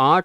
8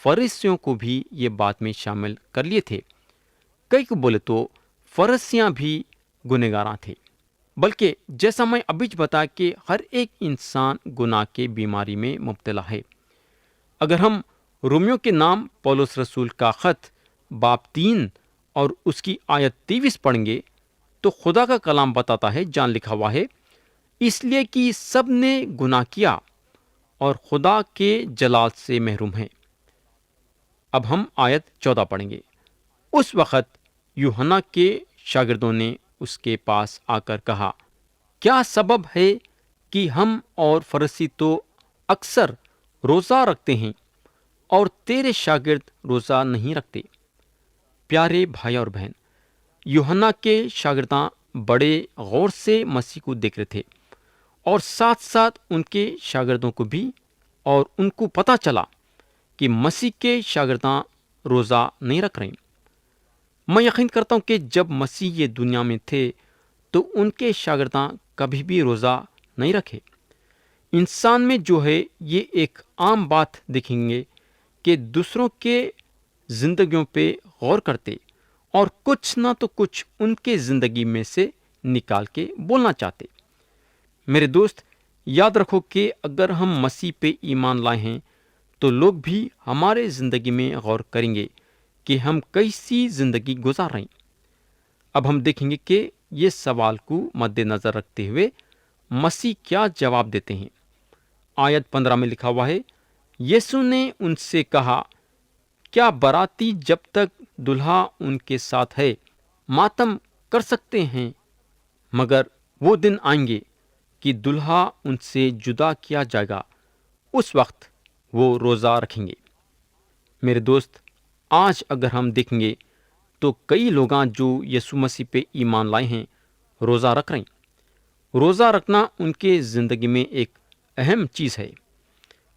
فریسیوں کو بھی یہ بات میں شامل کر لیے تھے۔ کئی کو بولے تو فرشیاں بھی گنہگاراں تھے، بلکہ جیسا میں ابھی بتا کہ ہر ایک انسان گناہ کے بیماری میں مبتلا ہے۔ اگر ہم رومیوں کے نام پولس رسول کا خط باب 3 اور اس کی آیت 23 پڑھیں گے تو خدا کا کلام بتاتا ہے، جان لکھا ہوا ہے، اس لیے کہ سب نے گناہ کیا اور خدا کے جلال سے محروم ہیں۔ اب ہم آیت 14 پڑھیں گے۔ اس وقت یوحنا کے شاگردوں نے اس کے پاس آ کر کہا، کیا سبب ہے کہ ہم اور فرشی تو اکثر روزہ رکھتے ہیں اور تیرے شاگرد روزہ نہیں رکھتے؟ پیارے بھائی اور بہن، یوحنا کے شاگرداں بڑے غور سے مسیح کو دیکھ رہے تھے، اور ساتھ ساتھ ان کے شاگردوں کو بھی، اور ان کو پتہ چلا کہ مسیح کے شاگرداں روزہ نہیں رکھ رہے۔ میں یقین کرتا ہوں کہ جب مسیح یہ دنیا میں تھے تو ان کے شاگرداں کبھی بھی روزہ نہیں رکھے۔ انسان میں جو ہے یہ ایک عام بات دیکھیں گے کہ دوسروں کے زندگیوں پہ غور کرتے اور کچھ نہ تو کچھ ان کے زندگی میں سے نکال کے بولنا چاہتے۔ میرے دوست، یاد رکھو کہ اگر ہم مسیح پہ ایمان لائے ہیں تو لوگ بھی ہمارے زندگی میں غور کریں گے کہ ہم کیسی زندگی گزار رہے ہیں۔ اب ہم دیکھیں گے کہ یہ سوال کو مد نظر رکھتے ہوئے مسیح کیا جواب دیتے ہیں۔ آیت 15 میں لکھا ہوا ہے، یسوع نے ان سے کہا، کیا باراتی جب تک دلہا ان کے ساتھ ہے ماتم کر سکتے ہیں؟ مگر وہ دن آئیں گے کہ دلہا ان سے جدا کیا جائے گا، اس وقت وہ روزہ رکھیں گے۔ میرے دوست، آج اگر ہم دیکھیں گے تو کئی لوگاں جو یسوع مسیح پہ ایمان لائے ہیں روزہ رکھ رہے ہیں۔ روزہ رکھنا ان کے زندگی میں ایک اہم چیز ہے۔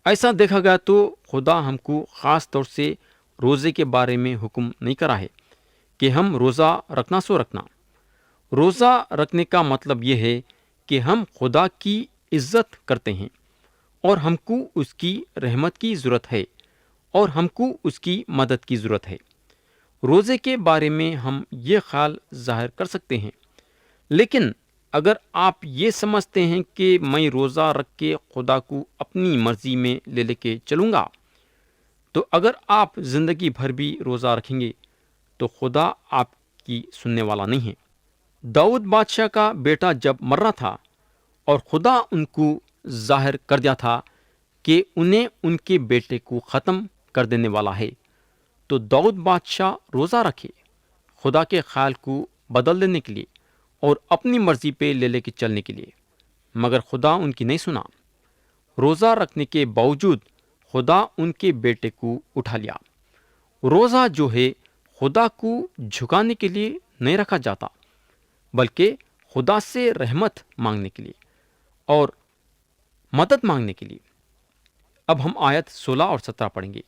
ایسا دیکھا گیا تو خدا ہم کو خاص طور سے روزے کے بارے میں حکم نہیں کرا ہے کہ ہم روزہ رکھنا سو رکھنا۔ روزہ رکھنے کا مطلب یہ ہے کہ ہم خدا کی عزت کرتے ہیں اور ہم کو اس کی رحمت کی ضرورت ہے اور ہم کو اس کی مدد کی ضرورت ہے۔ روزے کے بارے میں ہم یہ خیال ظاہر کر سکتے ہیں، لیکن اگر آپ یہ سمجھتے ہیں کہ میں روزہ رکھ کے خدا کو اپنی مرضی میں لے کے چلوں گا، تو اگر آپ زندگی بھر بھی روزہ رکھیں گے تو خدا آپ کی سننے والا نہیں ہے۔ داؤد بادشاہ کا بیٹا جب مر رہا تھا اور خدا ان کو ظاہر کر دیا تھا کہ انہیں ان کے بیٹے کو ختم کر دینے والا ہے، تو داؤد بادشاہ روزہ رکھے خدا کے خیال کو بدل دینے کے لیے اور اپنی مرضی پہ لے کے چلنے کے لیے، مگر خدا ان کی نہیں سنا۔ روزہ رکھنے کے باوجود خدا ان کے بیٹے کو اٹھا لیا۔ روزہ جو ہے خدا کو جھکانے کے لیے نہیں رکھا جاتا، بلکہ خدا سے رحمت مانگنے کے لیے اور مدد مانگنے کے لیے۔ اب ہم آیت 16 اور 17 پڑھیں گے۔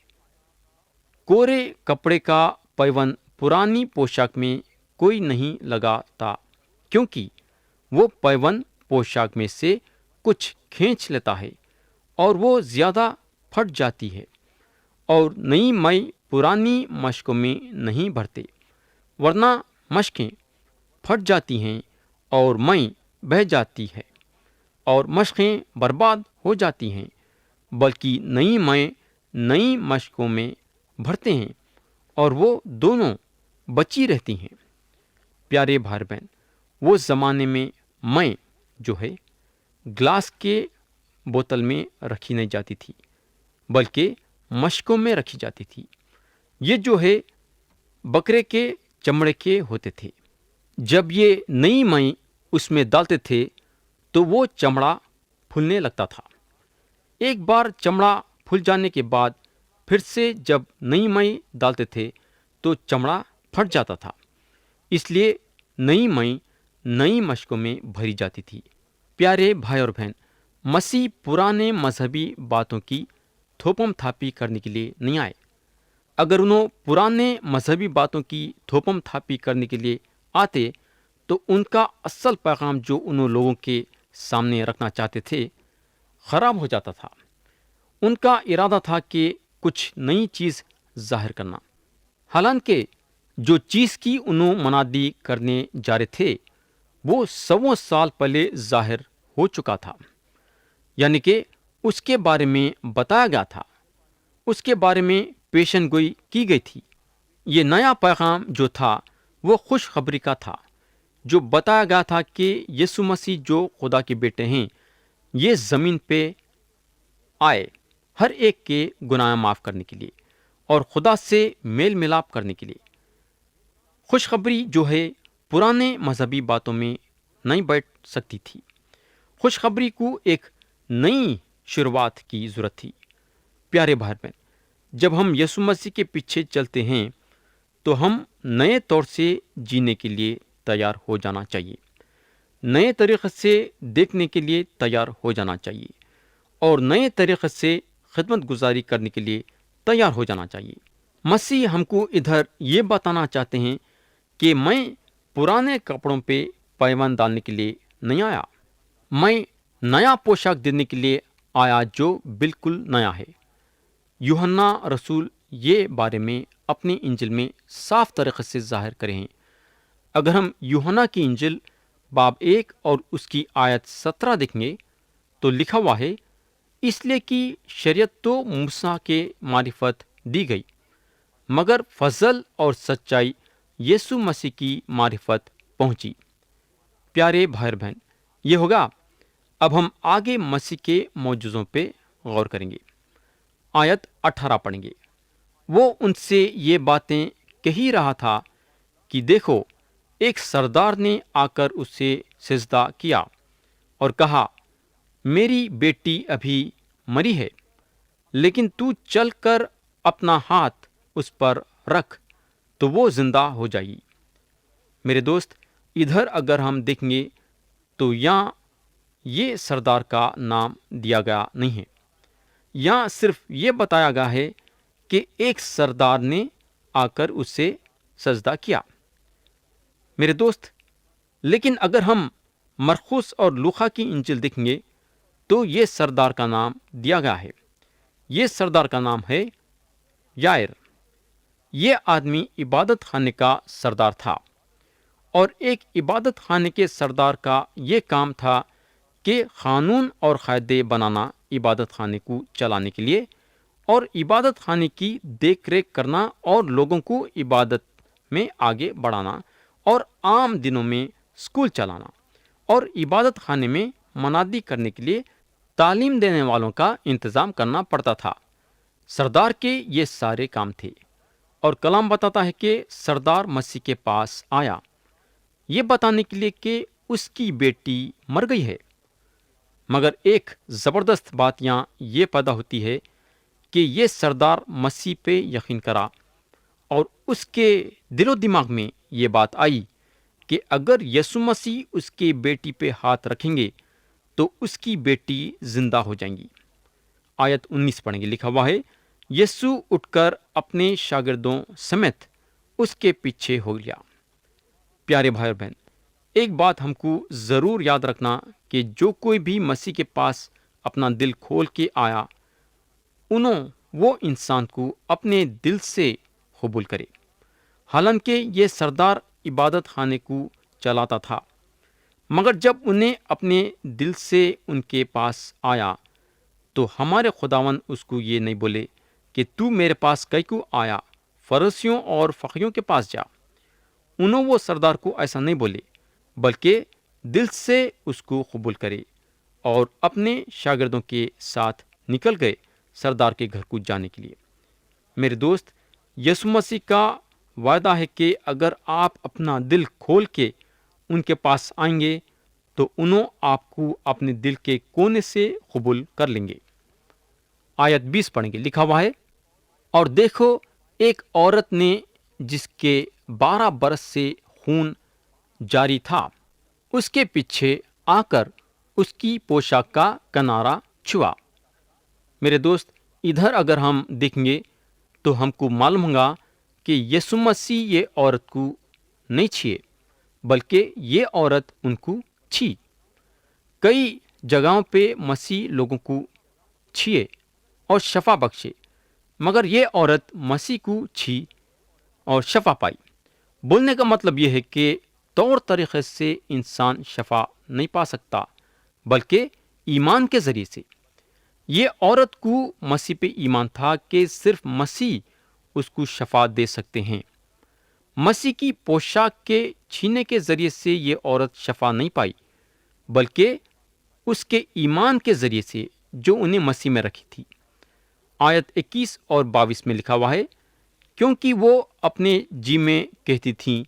کورے کپڑے کا پیوند پرانی پوشاک میں کوئی نہیں لگاتا، کیونکہ وہ پیوند پوشاک میں سے کچھ کھینچ لیتا ہے اور وہ زیادہ پھٹ جاتی ہے، اور نئی مئی پرانی مشکوں میں نہیں بھرتے، ورنہ مشکیں پھٹ جاتی ہیں اور مئی بہہ جاتی ہے اور مشقیں برباد ہو جاتی ہیں، بلکہ نئی مئی نئی مشکوں میں بھرتے ہیں اور وہ دونوں بچی رہتی ہیں۔ پیارے بھائی بہن، وہ زمانے میں مئی جو ہے گلاس کے بوتل میں رکھی نہیں جاتی تھی، بلکہ مشکوں میں رکھی جاتی تھی۔ یہ جو ہے بکرے کے چمڑے کے ہوتے تھے۔ جب یہ نئی مئی اس میں ڈالتے تھے تو وہ چمڑا پھولنے لگتا تھا۔ ایک بار چمڑا پھول جانے کے بعد پھر سے جب نئی مئی ڈالتے تھے تو چمڑا پھٹ جاتا تھا، اس لیے نئی مئی نئی مشکوں میں بھری جاتی تھی۔ پیارے بھائی اور بہن، مسیح پرانے مذہبی باتوں کی تھوپم تھاپی کرنے کے لیے نہیں آئے۔ اگر انہوں پرانے مذہبی باتوں کی تھوپم تھاپی کرنے کے لیے آتے تو ان کا اصل پیغام جو انہوں لوگوں کے سامنے رکھنا چاہتے تھے خراب ہو جاتا تھا۔ ان کا ارادہ تھا کہ کچھ نئی چیز ظاہر کرنا۔ حالانکہ جو چیز کی انہوں منادی کرنے جا رہے تھے وہ سووں سال پہلے ظاہر ہو چکا تھا، یعنی کہ اس کے بارے میں بتایا گیا تھا، اس کے بارے میں پیشن گوئی کی گئی تھی۔ یہ نیا پیغام جو تھا وہ خوشخبری کا تھا، جو بتایا گیا تھا کہ یسوع مسیح جو خدا کے بیٹے ہیں یہ زمین پہ آئے ہر ایک کے گناہ معاف کرنے کے لیے اور خدا سے میل ملاپ کرنے کے لیے۔ خوشخبری جو ہے پرانے مذہبی باتوں میں نہیں بیٹھ سکتی تھی۔ خوشخبری کو ایک نئی شروعات کی ضرورت تھی۔ پیارے بھائی بہن، جب ہم یسوع مسیح کے پیچھے چلتے ہیں تو ہم نئے طور سے جینے کے لیے تیار ہو جانا چاہیے، نئے طریقے سے دیکھنے کے لیے تیار ہو جانا چاہیے اور نئے طریقے سے خدمت گزاری کرنے کے لیے تیار ہو جانا چاہیے۔ مسیح ہم کو ادھر یہ بتانا چاہتے ہیں کہ میں پرانے کپڑوں پہ پیوند ڈالنے کے لیے نہیں آیا، میں نیا پوشاک دینے کے لیے آیا جو بالکل نیا ہے۔ یوحنا رسول یہ بارے میں اپنی انجیل میں صاف طریقے سے ظاہر کرے ہیں۔ اگر ہم یوحنا کی انجیل باب 1 اور اس کی آیت 17 دیکھیں گے تو لکھا ہوا ہے، اس لیے کہ شریعت تو موسیٰ کے معرفت دی گئی، مگر فضل اور سچائی یسوع مسیح کی معرفت پہنچی۔ پیارے بھائی بہن، یہ ہوگا۔ اب ہم آگے مسیح کے معجزوں پہ غور کریں گے۔ آیت 18 پڑھیں گے۔ وہ ان سے یہ باتیں کہی رہا تھا کہ دیکھو، ایک سردار نے آ کر اسے سجدہ کیا اور کہا، میری بیٹی ابھی مری ہے، لیکن تو چل کر اپنا ہاتھ اس پر رکھ تو وہ زندہ ہو جائے گی۔ میرے دوست، ادھر اگر ہم دیکھیں گے تو یہاں یہ سردار کا نام دیا گیا نہیں ہے، یہاں صرف یہ بتایا گیا ہے کہ ایک سردار نے آ کر اسے سجدہ کیا۔ میرے دوست، لیکن اگر ہم مرقس اور لوقا کی انجیل دیکھیں گے تو یہ سردار کا نام دیا گیا ہے۔ یہ سردار کا نام ہے یائر۔ یہ آدمی عبادت خانے کا سردار تھا، اور ایک عبادت خانے کے سردار کا یہ کام تھا کہ قانون اور قاعدے بنانا عبادت خانے کو چلانے کے لیے، اور عبادت خانے کی دیکھ ریکھ کرنا اور لوگوں کو عبادت میں آگے بڑھانا، اور عام دنوں میں اسکول چلانا، اور عبادت خانے میں منادی کرنے کے لیے تعلیم دینے والوں کا انتظام کرنا پڑتا تھا۔ سردار کے یہ سارے کام تھے، اور کلام بتاتا ہے کہ سردار مسیح کے پاس آیا یہ بتانے کے لیے کہ اس کی بیٹی مر گئی ہے۔ مگر ایک زبردست بات یہاں یہ پیدا ہوتی ہے کہ یہ سردار مسیح پہ یقین کرا، اور اس کے دل و دماغ میں یہ بات آئی کہ اگر یسوع مسیح اس کی بیٹی پہ ہاتھ رکھیں گے تو اس کی بیٹی زندہ ہو جائیں گی۔ آیت 19 پڑھیں گے، لکھا ہوا ہے، یسوع اٹھ کر اپنے شاگردوں سمیت اس کے پیچھے ہو گیا۔ پیارے بھائی اور بہن، ایک بات ہم کو ضرور یاد رکھنا کہ جو کوئی بھی مسیح کے پاس اپنا دل کھول کے آیا، وہ انسان کو اپنے دل سے قبول کرے۔ حالانکہ یہ سردار عبادت خانے کو چلاتا تھا، مگر جب انہیں اپنے دل سے ان کے پاس آیا تو ہمارے خداوند اس کو یہ نہیں بولے کہ تو میرے پاس کئی کو آیا، فرشتیوں اور فقیوں کے پاس جا۔ وہ سردار کو ایسا نہیں بولے، بلکہ دل سے اس کو قبول کرے، اور اپنے شاگردوں کے ساتھ نکل گئے سردار کے گھر کو جانے کے لیے۔ میرے دوست، یسوع مسیح کا وعدہ ہے کہ اگر آپ اپنا دل کھول کے ان کے پاس آئیں گے تو آپ کو اپنے دل کے کونے سے قبول کر لیں گے۔ آیت 20 پڑھیں گے، لکھا ہوا ہے، اور دیکھو، ایک عورت نے جس کے 12 برس سے خون جاری تھا اس کے پیچھے آ کر اس کی پوشاک کا کنارہ چھوا۔ میرے دوست، ادھر اگر ہم دیکھیں گے تو ہم کو معلوم ہوگا کہ یسوع مسیح یہ عورت کو نہیں چھیے، بلکہ یہ عورت ان کو چھی۔ کئی جگہوں پہ مسیح لوگوں کو چھیے اور شفا بخشے، مگر یہ عورت مسیح کو چھھی اور شفا پائی۔ بولنے کا مطلب یہ ہے کہ طور طریقے سے انسان شفا نہیں پا سکتا، بلکہ ایمان کے ذریعے سے۔ یہ عورت کو مسیح پہ ایمان تھا کہ صرف مسیح اس کو شفا دے سکتے ہیں۔ مسیح کی پوشاک کے چھینے کے ذریعے سے یہ عورت شفا نہیں پائی، بلکہ اس کے ایمان کے ذریعے سے جو انہیں مسیح میں رکھی تھی۔ آیت 21 اور 22 میں لکھا ہوا ہے، کیونکہ وہ اپنے جی میں کہتی تھیں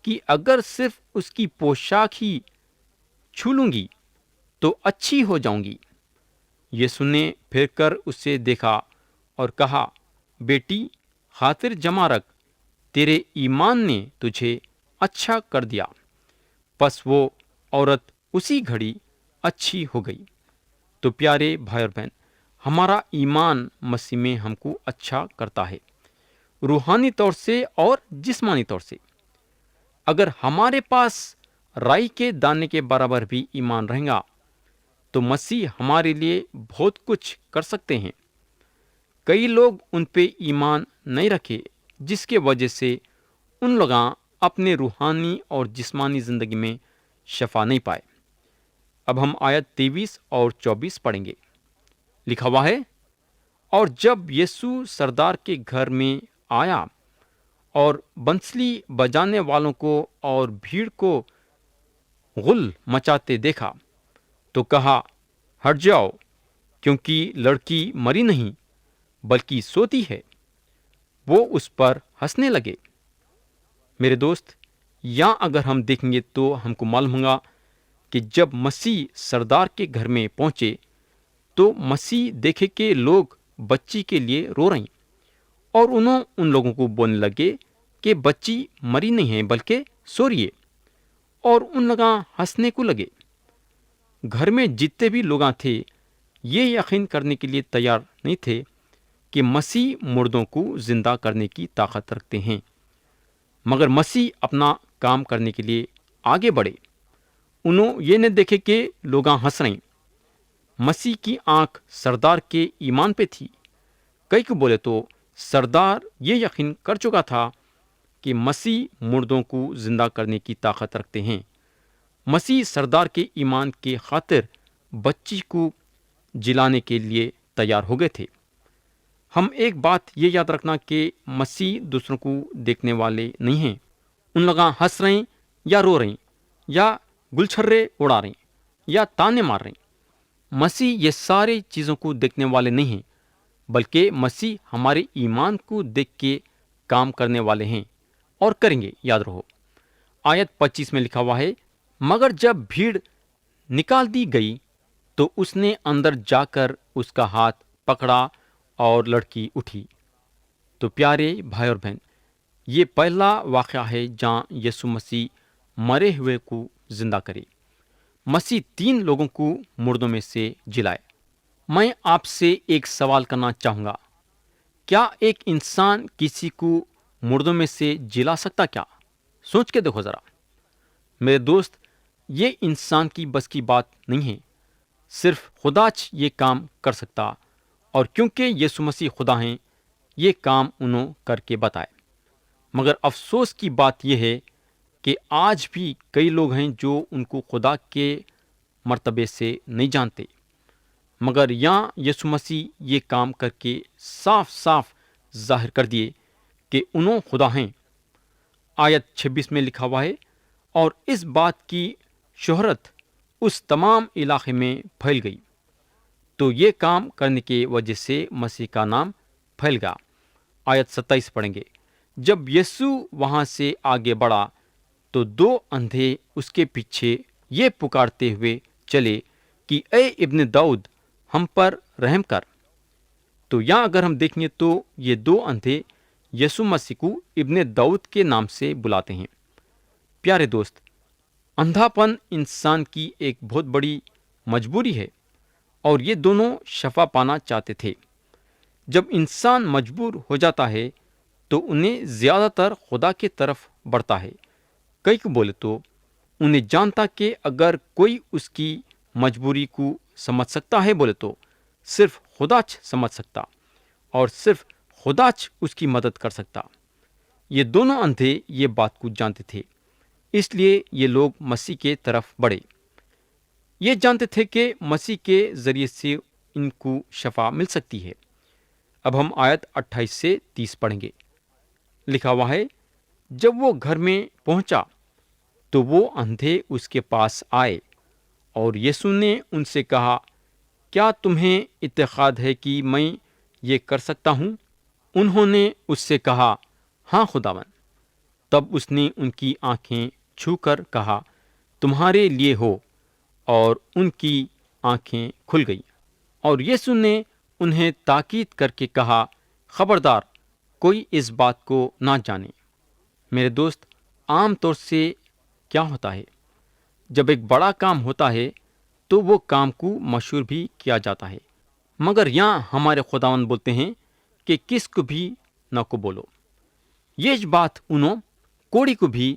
کہ اگر صرف اس کی پوشاک ہی چھو لوں گی تو اچھی ہو جاؤں گی۔ یسوع نے پھر کر اسے دیکھا اور کہا، بیٹی خاطر جمع رکھ، تیرے ایمان نے تجھے اچھا کر دیا۔ پس وہ عورت اسی گھڑی اچھی ہو گئی۔ تو پیارے بھائی اور بہن، ہمارا ایمان مسیح میں ہم کو اچھا کرتا ہے، روحانی طور سے اور جسمانی طور سے۔ اگر ہمارے پاس رائی کے دانے کے برابر بھی ایمان رہے گا تو مسیح ہمارے لیے بہت کچھ کر سکتے ہیں۔ کئی لوگ ان پہ ایمان نہیں رکھے، جس کے وجہ سے ان لوگاں اپنے روحانی اور جسمانی زندگی میں شفا نہیں پائے۔ اب ہم آیت 23 اور 24 پڑھیں گے۔ لکھا ہوا ہے، اور جب یسوع سردار کے گھر میں آیا اور بنسلی بجانے والوں کو اور بھیڑ کو غل مچاتے دیکھا تو کہا، ہٹ جاؤ، کیونکہ لڑکی مری نہیں بلکہ سوتی ہے۔ وہ اس پر ہنسنے لگے۔ میرے دوست، یہاں اگر ہم دیکھیں گے تو ہم کو معلوم ہوگا کہ جب مسیح سردار کے گھر میں پہنچے تو مسیح دیکھے کہ لوگ بچی کے لیے رو رہے ہیں، اور انہوں ان لوگوں کو بولنے لگے کہ بچی مری نہیں ہے بلکہ سو رہی ہے، اور ان لوگاں ہنسنے کو لگے۔ گھر میں جتنے بھی لوگاں تھے یہ یقین کرنے کے لیے تیار نہیں تھے کہ مسیح مردوں کو زندہ کرنے کی طاقت رکھتے ہیں، مگر مسیح اپنا کام کرنے کے لیے آگے بڑھے۔ انہوں یہ نہ دیکھے کہ لوگاں ہنس رہے ہیں۔ مسیح کی آنکھ سردار کے ایمان پہ تھی۔ کئی کو بولے تو سردار یہ یقین کر چکا تھا کہ مسیح مردوں کو زندہ کرنے کی طاقت رکھتے ہیں۔ مسیح سردار کے ایمان کے خاطر بچی کو جلانے کے لیے تیار ہو گئے تھے۔ ہم ایک بات یہ یاد رکھنا کہ مسیح دوسروں کو دیکھنے والے نہیں ہیں۔ ان لوگ ہنس رہے ہیں یا رو رہے ہیں یا گلچھرے اڑا رہے ہیں یا تانے مار رہے ہیں، مسیح یہ ساری چیزوں کو دیکھنے والے نہیں ہیں، بلکہ مسیح ہمارے ایمان کو دیکھ کے کام کرنے والے ہیں اور کریں گے۔ یاد رہو، آیت 25 میں لکھا ہوا ہے، مگر جب بھیڑ نکال دی گئی تو اس نے اندر جا کر اس کا ہاتھ پکڑا اور لڑکی اٹھی۔ تو پیارے بھائی اور بہن، یہ پہلا واقعہ ہے جہاں یسوع مسیح مرے ہوئے کو زندہ کرے۔ مسیح 3 لوگوں کو مردوں میں سے جلائے۔ میں آپ سے ایک سوال کرنا چاہوں گا، کیا ایک انسان کسی کو مردوں میں سے جلا سکتا؟ کیا سوچ کے دیکھو ذرا میرے دوست، یہ انسان کی بس کی بات نہیں ہے، صرف خدا یہ کام کر سکتا، اور کیونکہ یسوع مسیح خدا ہیں یہ کام انہوں کر کے بتائے۔ مگر افسوس کی بات یہ ہے کہ آج بھی کئی لوگ ہیں جو ان کو خدا کے مرتبے سے نہیں جانتے، مگر یہاں یسوع مسیح یہ کام کر کے صاف صاف ظاہر کر دیے کہ انہوں خدا ہیں۔ آیت 26 میں لکھا ہوا ہے، اور اس بات کی شہرت اس تمام علاقے میں پھیل گئی۔ تو یہ کام کرنے کی وجہ سے مسیح کا نام پھیل گیا۔ آیت 27 پڑھیں گے، جب یسوع وہاں سے آگے بڑھا تو 2 اندھے اس کے پیچھے یہ پکارتے ہوئے چلے کہ اے ابن داؤد، ہم پر رحم کر۔ تو یہاں اگر ہم دیکھیں تو یہ 2 اندھے یسوع مسیح کو ابن داؤد کے نام سے بلاتے ہیں۔ پیارے دوست، اندھا پن انسان کی ایک بہت بڑی مجبوری ہے، اور یہ دونوں شفا پانا چاہتے تھے۔ جب انسان مجبور ہو جاتا ہے تو انہیں زیادہ تر خدا کی طرف بڑھتا ہے۔ کئی کو بولے تو انہیں جانتا کہ اگر کوئی اس کی مجبوری کو سمجھ سکتا ہے بولے تو صرف خدا سمجھ سکتا، اور صرف خدا اس کی مدد کر سکتا۔ یہ دونوں اندھے یہ بات کو جانتے تھے، اس لیے یہ لوگ مسیح کے طرف بڑھے۔ یہ جانتے تھے کہ مسیح کے ذریعے سے ان کو شفا مل سکتی ہے۔ اب ہم آیت 28 سے 30 پڑھیں گے۔ لکھا ہوا ہے، جب وہ گھر میں پہنچا تو وہ اندھے اس کے پاس آئے، اور یسوع نے ان سے کہا، کیا تمہیں اعتقاد ہے کہ میں یہ کر سکتا ہوں؟ انہوں نے اس سے کہا، ہاں خداوند۔ تب اس نے ان کی آنکھیں چھو کر کہا، تمہارے لیے ہو، اور ان کی آنکھیں کھل گئیں۔ اور یسوع نے انہیں تاکید کر کے کہا، خبردار کوئی اس بات کو نہ جانے۔ میرے دوست، عام طور سے کیا ہوتا ہے، جب ایک بڑا کام ہوتا ہے تو وہ کام کو مشہور بھی کیا جاتا ہے، مگر یہاں ہمارے خداوند بولتے ہیں کہ کس کو بھی نہ کو بولو۔ یہ بات انہوں کوڑی کو بھی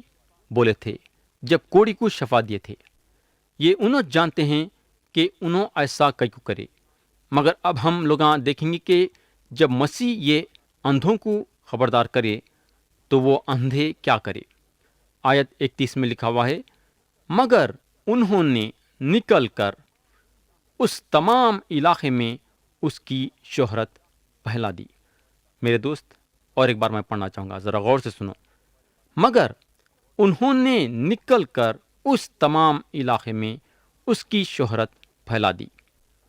بولے تھے جب کوڑی کو شفا دیے تھے۔ یہ انہوں جانتے ہیں کہ انہوں ایسا کیوں کرے، مگر اب ہم لوگ دیکھیں گے کہ جب مسیح یہ اندھوں کو خبردار کرے تو وہ اندھے کیا کرے۔ آیت 31 میں لکھا ہوا ہے، مگر انہوں نے نکل کر اس تمام علاقے میں اس کی شہرت پھیلا دی۔ میرے دوست، اور ایک بار میں پڑھنا چاہوں گا، ذرا غور سے سنو۔ مگر انہوں نے نکل کر اس تمام علاقے میں اس کی شہرت پھیلا دی۔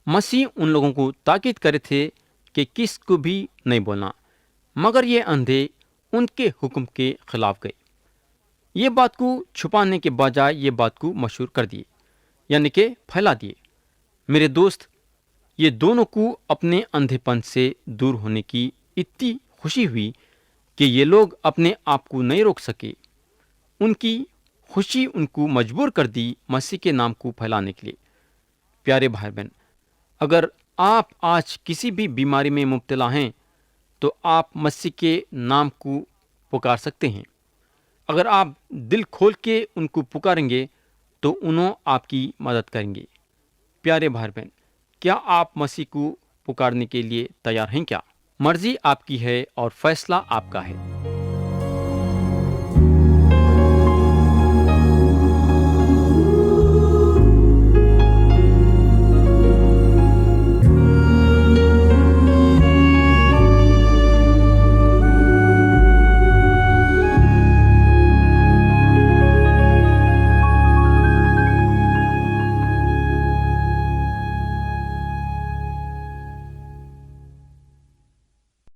مسیح ان لوگوں کو تاکید کرے تھے کہ کس کو بھی نہیں بولنا، مگر یہ اندھے ان کے حکم کے خلاف گئے۔ یہ بات کو چھپانے کے بجائے یہ بات کو مشہور کر دیے، یعنی کہ پھیلا دیے۔ میرے دوست، یہ دونوں کو اپنے اندھے پن سے دور ہونے کی اتنی خوشی ہوئی کہ یہ لوگ اپنے آپ کو نہیں روک سکے۔ ان کی خوشی ان کو مجبور کر دی مسیح کے نام کو پھیلانے کے لیے۔ پیارے بھائی بہن، اگر آپ آج کسی بھی بیماری میں مبتلا ہیں تو آپ مسیح کے نام کو پکار سکتے ہیں۔ اگر آپ دل کھول کے ان کو پکاریں گے تو انہوں آپ کی مدد کریں گے۔ پیارے بھائی بہن، کیا آپ مسیح کو پکارنے کے لیے تیار ہیں کیا؟ مرضی آپ کی ہے اور فیصلہ آپ کا ہے۔